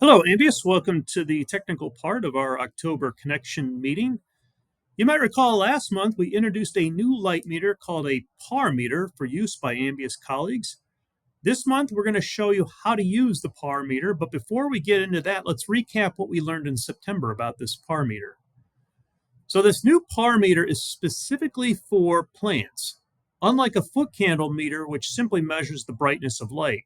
Hello, Ambius. Welcome to the technical part of our October connection meeting. You might recall last month we introduced a new light meter called a PAR meter for use by Ambius colleagues. This month we're going to show you how to use the PAR meter, but before we get into that, let's recap what we learned in September about this PAR meter. So this new PAR meter is specifically for plants, unlike a foot candle meter, which simply measures the brightness of light.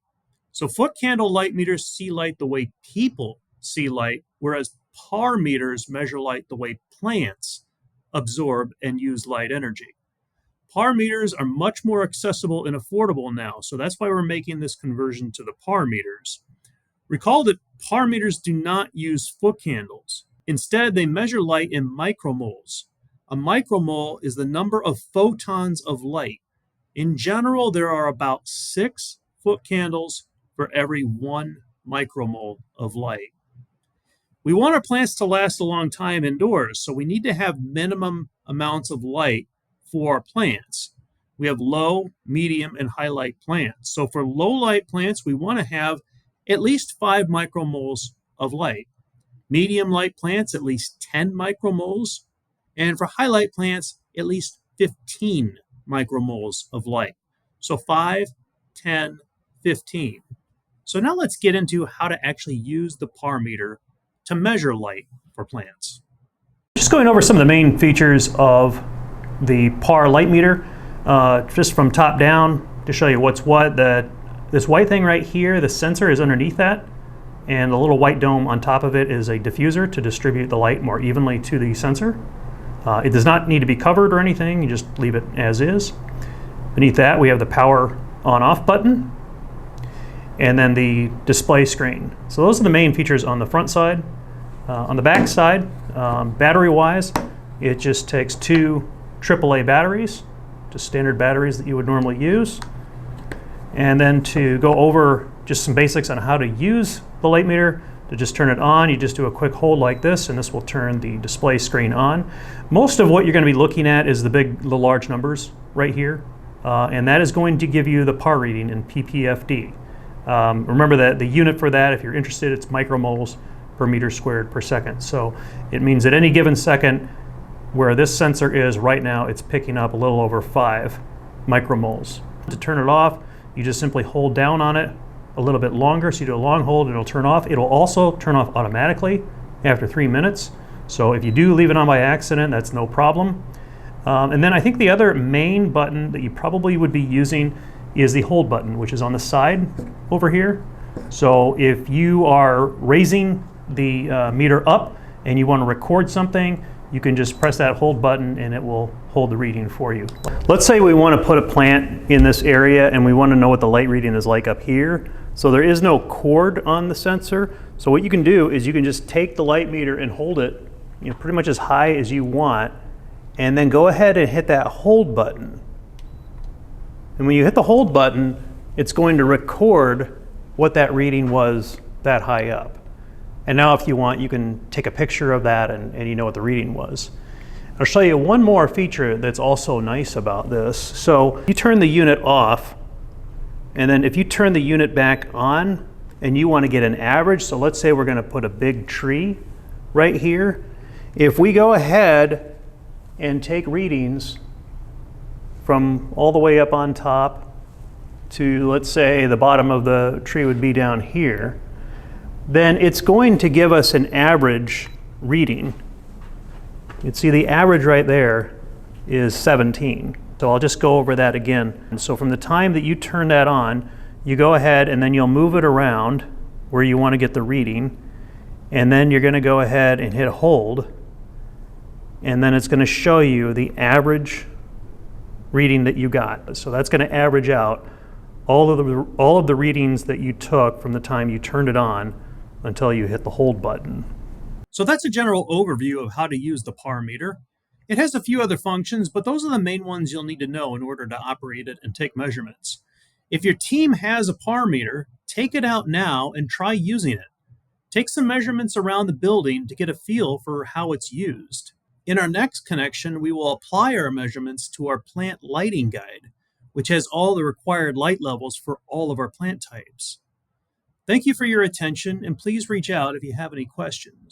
So foot candle light meters see light the way people see light, whereas PAR meters measure light the way plants absorb and use light energy. PAR meters are much more accessible and affordable now, so that's why we're making this conversion to the PAR meters. Recall that PAR meters do not use foot candles. Instead, they measure light in micromoles. A micromole is the number of photons of light. In general, there are about 6 foot candles for every 1 micromole of light. We want our plants to last a long time indoors, so we need to have minimum amounts of light for our plants. We have low, medium, and high light plants. So for low light plants, we want to have at least 5 micromoles of light. Medium light plants, at least 10 micromoles. And for high light plants, at least 15 micromoles of light. So 5, 10, 15. So now let's get into how to actually use the PAR meter to measure light for plants. Just going over some of the main features of the PAR light meter, just from top down to show you what's what. This white thing right here, the sensor is underneath that, and the little white dome on top of it is a diffuser to distribute the light more evenly to the sensor. It does not need to be covered or anything, you just leave it as is. Beneath that we have the power on-off button, and then the display screen. So those are the main features on the front side. On the back side, battery-wise, it just takes 2 AAA batteries, just standard batteries that you would normally use. And then to go over just some basics on how to use the light meter, to just turn it on, you just do a quick hold like this, and this will turn the display screen on. Most of what you're going to be looking at is the large numbers right here, and that is going to give you the PAR reading in ppfd. Remember that the unit for that, if you're interested, it's micromoles per meter squared per second. So it means at any given second, where this sensor is right now, it's picking up a little over 5 micromoles. To turn it off, you just simply hold down on it a little bit longer. So you do a long hold and it'll turn off. It'll also turn off automatically after 3 minutes. So if you do leave it on by accident, that's no problem. And then I think the other main button that you probably would be using is the hold button, which is on the side over here. So if you are raising the meter up and you want to record something, you can just press that hold button and it will hold the reading for you. Let's say we want to put a plant in this area and we want to know what the light reading is like up here. So there is no cord on the sensor. So what you can do is you can just take the light meter and hold it, pretty much as high as you want, and then go ahead and hit that hold button. And when you hit the hold button, it's going to record what that reading was that high up. And now if you want, you can take a picture of that and you know what the reading was. I'll show you one more feature that's also nice about this. So you turn the unit off, and then if you turn the unit back on and you want to get an average, so let's say we're going to put a big tree right here. If we go ahead and take readings from all the way up on top to, let's say, the bottom of the tree would be down here, then it's going to give us an average reading. You can see the average right there is 17. So I'll just go over that again. And so from the time that you turn that on, you go ahead and then you'll move it around where you want to get the reading, and then you're going to go ahead and hit hold, and then it's going to show you the average reading that you got. So that's going to average out all of the readings that you took from the time you turned it on until you hit the hold button. So that's a general overview of how to use the PAR meter. It has a few other functions, but those are the main ones you'll need to know in order to operate it and take measurements. If your team has a PAR meter, take it out now and try using it. Take some measurements around the building to get a feel for how it's used. In our next connection, we will apply our measurements to our plant lighting guide, which has all the required light levels for all of our plant types. Thank you for your attention, and please reach out if you have any questions.